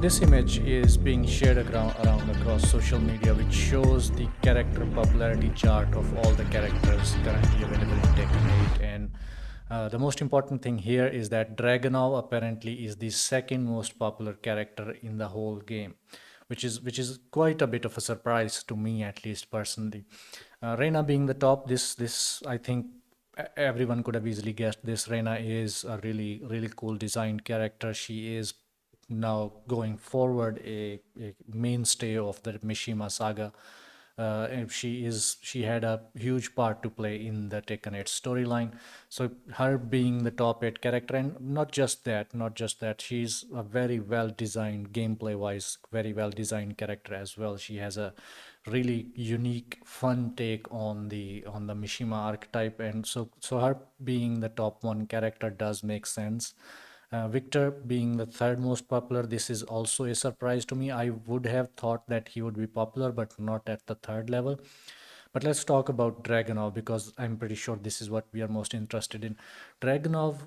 This image is being shared around across social media, which shows the character popularity chart of all the characters currently available in Tekken 8. And the most important thing here is that Dragonov apparently is the second most popular character in the whole game, which is quite a bit of a surprise to me, at least personally. Reina being the top, this I think everyone could have easily guessed this. Reina is a really cool designed character. She is now going forward a mainstay of the Mishima saga. And she had a huge part to play in the Tekken 8 storyline. So her being the top 8 character, and not just that, she's a very well designed gameplay wise, very well designed character as well. She has a really unique, fun take on the Mishima archetype, and so her being the top one character does make sense. Victor being the third most popular, this is also a surprise to me. I would have thought that he would be popular, but not at the third level. But let's talk about Dragunov because I'm pretty sure this is what we are most interested in. Dragunov,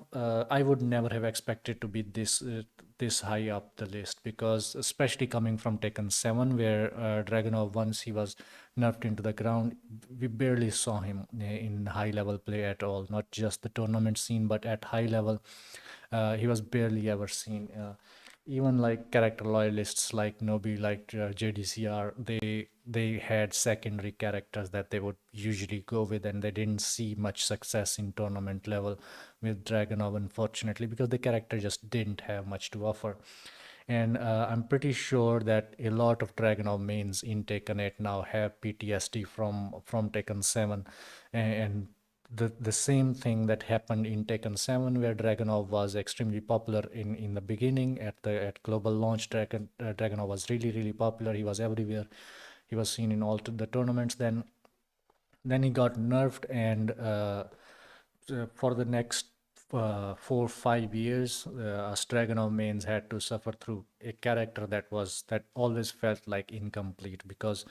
I would never have expected to be this high up the list because, especially coming from Tekken 7, where Dragunov, once he was nerfed into the ground, we barely saw him in high level play at all. Not just the tournament scene, but at high level, he was barely ever seen. Even like character loyalists like Nobi, like JDCR, they had secondary characters that they would usually go with, and they didn't see much success in tournament level with Dragonov, unfortunately, because the character just didn't have much to offer. And I'm pretty sure that a lot of Dragonov mains in Tekken 8 now have PTSD from Tekken 7, and the same thing that happened in Tekken 7, where Dragonov was extremely popular in the beginning at global launch. Dragonov was really popular. He was everywhere. He was seen in all the tournaments. Then he got nerfed, and for the next 4 or 5 years, us Dragonov mains had to suffer through a character that always felt like incomplete because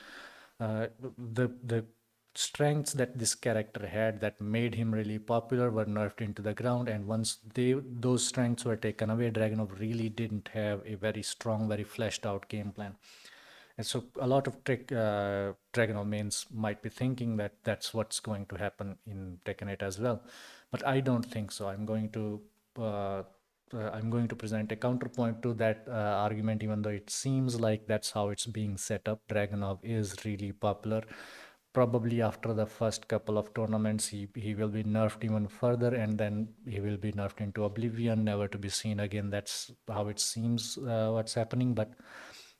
the strengths that this character had that made him really popular were nerfed into the ground, and once those strengths were taken away, Dragonov really didn't have a very strong, very fleshed out game plan. And so a lot of Dragonov mains might be thinking that that's what's going to happen in Tekken 8 as well, but I don't think so. I'm going to present a counterpoint to that argument, even though it seems like that's how it's being set up. Dragonov is really popular. Probably after the first couple of tournaments, he will be nerfed even further, and then he will be nerfed into oblivion, never to be seen again. That's how it seems what's happening. But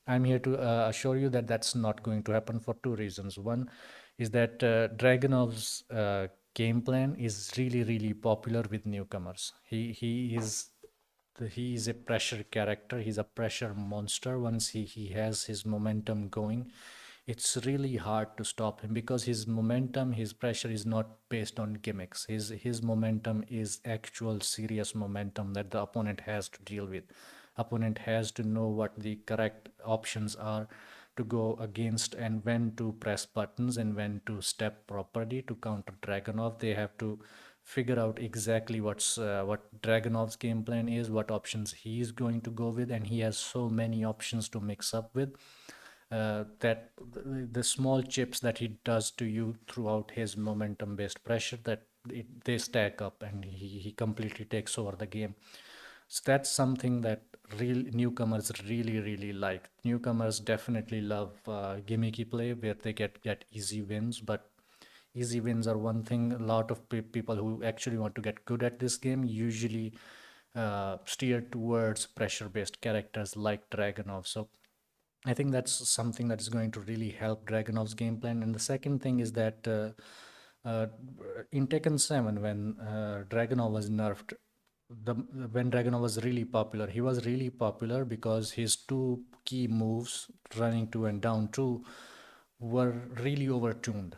I'm here to assure you that that's not going to happen for two reasons. One is that Dragonov's game plan is really popular with newcomers. He is a pressure character. He's a pressure monster. Once he has his momentum going, it's really hard to stop him because his momentum, his pressure is not based on gimmicks. His momentum is actual serious momentum that the opponent has to deal with. Opponent has to know what the correct options are to go against, and when to press buttons and when to step properly to counter Dragonov. They have to figure out exactly what Dragonov's game plan is, what options he's going to go with, and he has so many options to mix up with that the small chips that he does to you throughout his momentum based pressure, they stack up, and he completely takes over the game. So that's something that real newcomers really like. Newcomers definitely love gimmicky play where they get easy wins, but easy wins are one thing. A lot of people who actually want to get good at this game usually steer towards pressure based characters like Dragonov. So I think that's something that is going to really help Dragonov's game plan. And the second thing is that uh, in Tekken 7, when Dragonov was nerfed, when Dragonov was really popular, he was really popular because his two key moves, running two and down two, were really overtuned,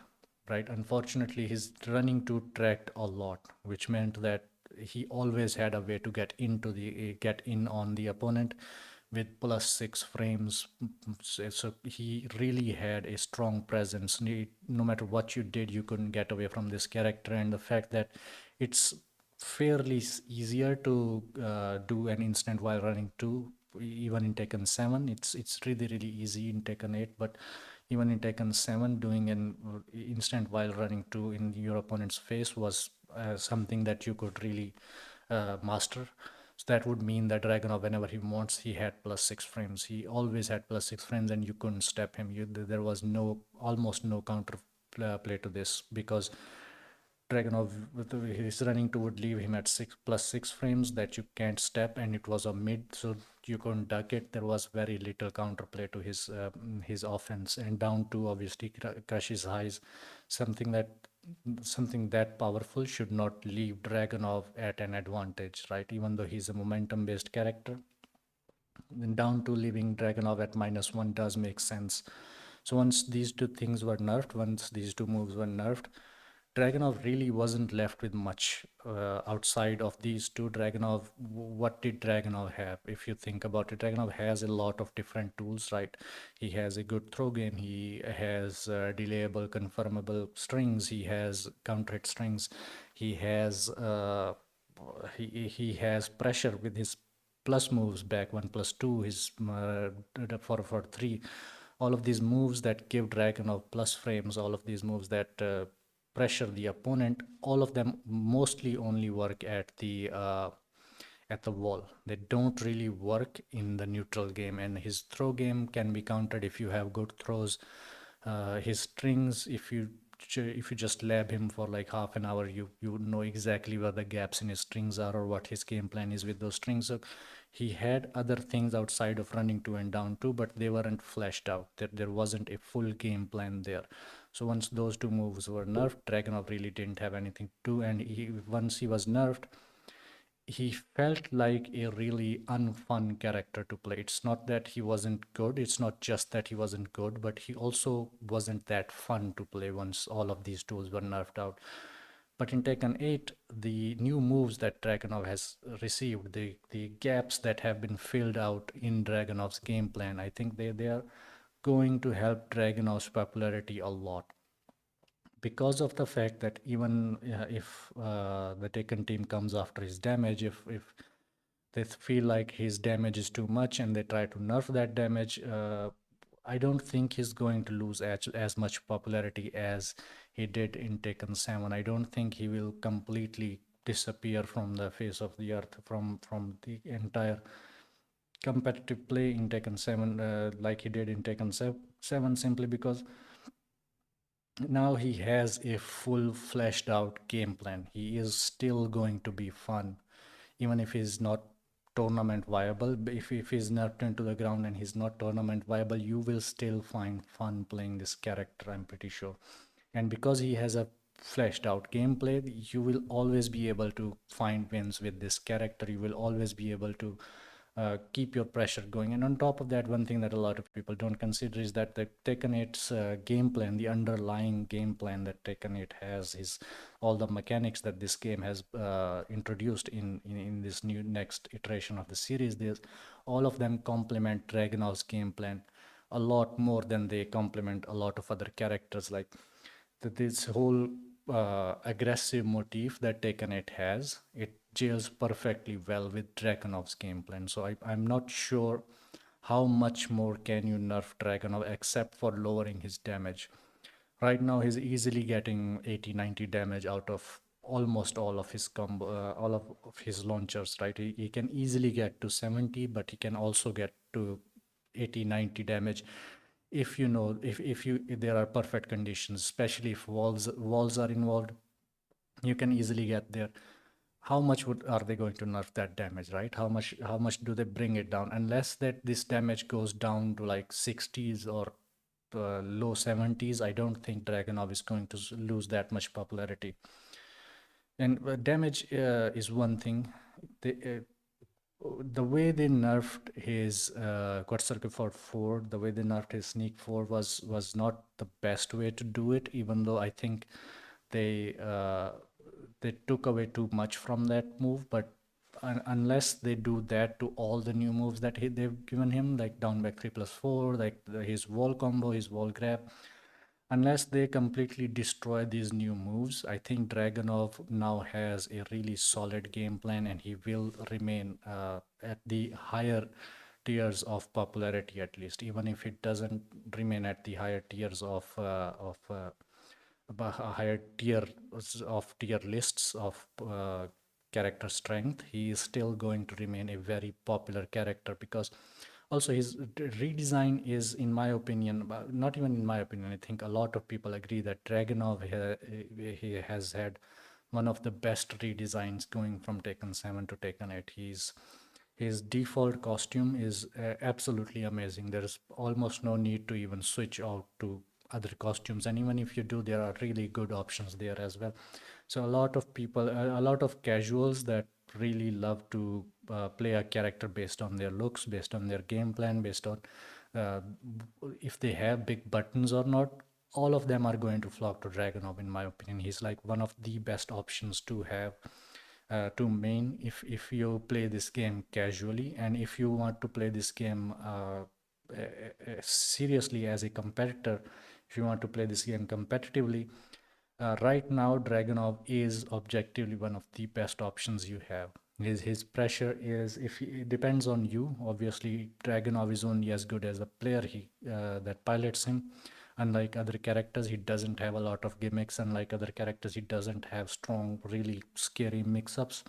right? Unfortunately, his running two tracked a lot, which meant that he always had a way to get in on the opponent with +6 frames. So he really had a strong presence. No matter what you did, you couldn't get away from this character. And the fact that it's fairly easier to do an instant while running two even in Tekken 7, it's really easy in Tekken 8, but even in Tekken 7, doing an instant while running to in your opponent's face was something that you could really master. So that would mean that Dragonov, whenever he wants, he had +6 frames. He always had +6 frames, and you couldn't step him. There was almost no counter play to this, because Dragonov with his running to would leave him at +6 frames that you can't step, and it was a mid, so you couldn't duck it. There was very little counterplay to his offense, and down to obviously crushes highs, something that something that powerful should not leave Dragonov at an advantage, right? Even though he's a momentum based character, then down to leaving Dragonov at -1 does make sense. So once these two things were nerfed, once these two moves were nerfed, Dragonov really wasn't left with much outside of these two. Dragonov, what did Dragonov have? If you think about it, Dragonov has a lot of different tools, right? He has a good throw game. He has delayable, confirmable strings. He has counter hit strings. He has he has pressure with his plus moves, back one plus two, his for three. All of these moves that give Dragonov plus frames, all of these moves that pressure the opponent, all of them mostly only work at the wall. They don't really work in the neutral game, and his throw game can be countered if you have good throws. His strings, if you just lab him for like half an hour, you know exactly where the gaps in his strings are, or what his game plan is with those strings. So he had other things outside of running to and down to, but they weren't fleshed out. There wasn't a full game plan there. So once those two moves were nerfed, Dragonov really didn't have anything to do, and once he was nerfed, he felt like a really unfun character to play. It's not that he wasn't good, it's not just that he wasn't good, but he also wasn't that fun to play once all of these tools were nerfed out. But in Tekken 8, the new moves that Dragonov has received, the gaps that have been filled out in Dragonov's game plan, I think they are going to help Dragonov's popularity a lot, because of the fact that even if the Tekken team comes after his damage, if they feel like his damage is too much and they try to nerf that damage, I don't think he's going to lose as much popularity as he did in Tekken 7. I don't think he will completely disappear from the face of the earth, from the entire competitive play in Tekken 7, like he did in Tekken 7, simply because now he has a full fleshed out game plan. He is still going to be fun, even if he's not tournament viable. If he's nerfed into the ground and he's not tournament viable, you will still find fun playing this character, I'm pretty sure. And because he has a fleshed out gameplay, you will always be able to find wins with this character. You will always be able to keep your pressure going. And on top of that, one thing that a lot of people don't consider is that the Tekken 8's game plan, the underlying game plan that Tekken 8 has, is all the mechanics that this game has introduced in this new next iteration of the series. There's all of them complement Dragunov's game plan a lot more than they complement a lot of other characters. Like this whole aggressive motif that Tekken 8 has, it gels perfectly well with Dragonov's game plan. So I'm not sure how much more can you nerf Dragonov except for lowering his damage. Right now, he's easily getting 80-90 damage out of almost all of his combo, of his launchers, right? He can easily get to 70, but he can also get to 80-90 damage if you know if there are perfect conditions, especially if walls are involved. You can easily get there. How much are they going to nerf that damage, right? How much do they bring it down? Unless that this damage goes down to like 60s or low 70s, I don't think Dragonov is going to lose that much popularity. And damage is one thing. The way they nerfed his Quad Circuit for 4, the way they nerfed his Sneak 4 was not the best way to do it, even though I think they they took away too much from that move. But unless they do that to all the new moves that they've given him, like down back 3+4, like his wall combo, his wall grab, unless they completely destroy these new moves, I think Dragonov now has a really solid game plan, and he will remain at the higher tiers of popularity, at least, even if it doesn't remain at the higher tiers a higher tier of tier lists of character strength. He is still going to remain a very popular character, because also his redesign is, in my opinion, not even in my opinion, I think a lot of people agree that Dragonov he has had one of the best redesigns going from Tekken 7 to Tekken 8. His default costume is absolutely amazing. There's almost no need to even switch out to other costumes, and even if you do, there are really good options there as well. So a lot of people, a lot of casuals that really love to play a character based on their looks, based on their game plan, based on uh, if they have big buttons or not, all of them are going to flock to Dragonov, in my opinion. He's like one of the best options to have to main if you play this game casually, and if you want to play this game seriously as a competitor, if you want to play this game competitively. Right now, Dragunov is objectively one of the best options you have. His pressure is, if it depends on you. Obviously, Dragunov is only as good as the player that pilots him. Unlike other characters, he doesn't have a lot of gimmicks. Unlike other characters, he doesn't have strong, really scary mix-ups.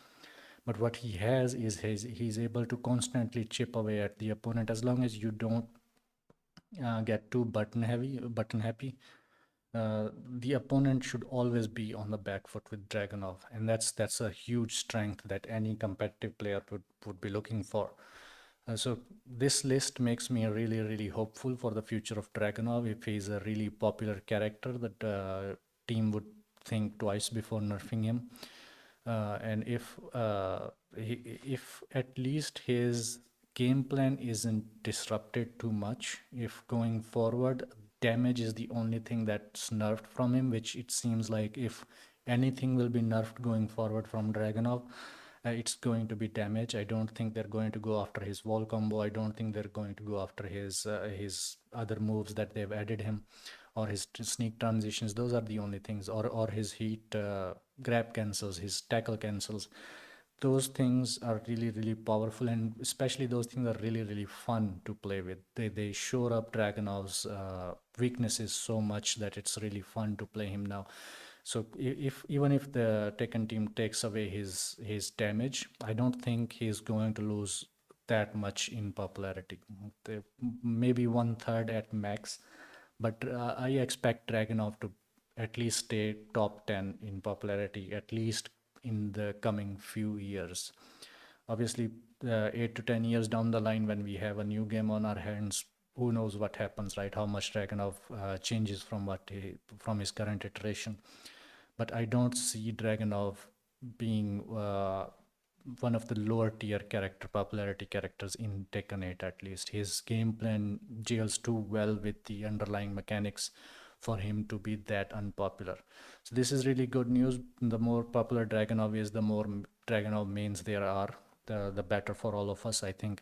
But what he has is he's able to constantly chip away at the opponent, as long as you don't get too button happy. The opponent should always be on the back foot with Dragonov, and that's a huge strength that any competitive player would be looking for. So this list makes me really hopeful for the future of Dragonov. If he's a really popular character, that team would think twice before nerfing him. And if at least his game plan isn't disrupted too much, if going forward damage is the only thing that's nerfed from him, which it seems like if anything will be nerfed going forward from Dragonov, it's going to be damage. I don't think they're going to go after his wall combo. I don't think they're going to go after his other moves that they've added him, or his sneak transitions. Those are the only things, or his heat grab cancels, his tackle cancels. Those things are really powerful, and especially those things are really fun to play with. They shore up Dragonov's weaknesses so much that it's really fun to play him now. So if even if the Tekken team takes away his damage, I don't think he's going to lose that much in popularity. Maybe 1/3 at max, but I expect Dragunov to at least stay top 10 in popularity, at least in the coming few years. Obviously, 8 to 10 years down the line, when we have a new game on our hands, who knows what happens, right? How much Dragunov changes from his current iteration. But I don't see Dragunov being one of the lower tier popularity characters in Tekken 8, at least. His game plan gels too well with the underlying mechanics for him to be that unpopular. So this is really good news. The more popular Dragunov is, the more Dragunov mains there are, the better for all of us. I think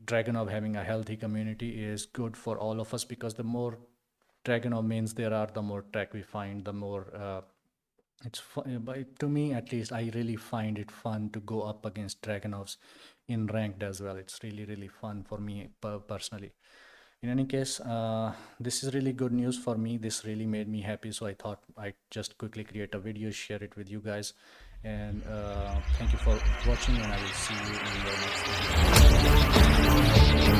Dragunov having a healthy community is good for all of us, because the more Dragunov mains there are, the more track we find, the more it's fun. But to me, at least, I really find it fun to go up against Dragonovs in ranked as well. It's really fun for me personally. In any case, this is really good news for me. This really made me happy, so I thought I'd just quickly create a video, share it with you guys, and thank you for watching, and I will see you in the next video.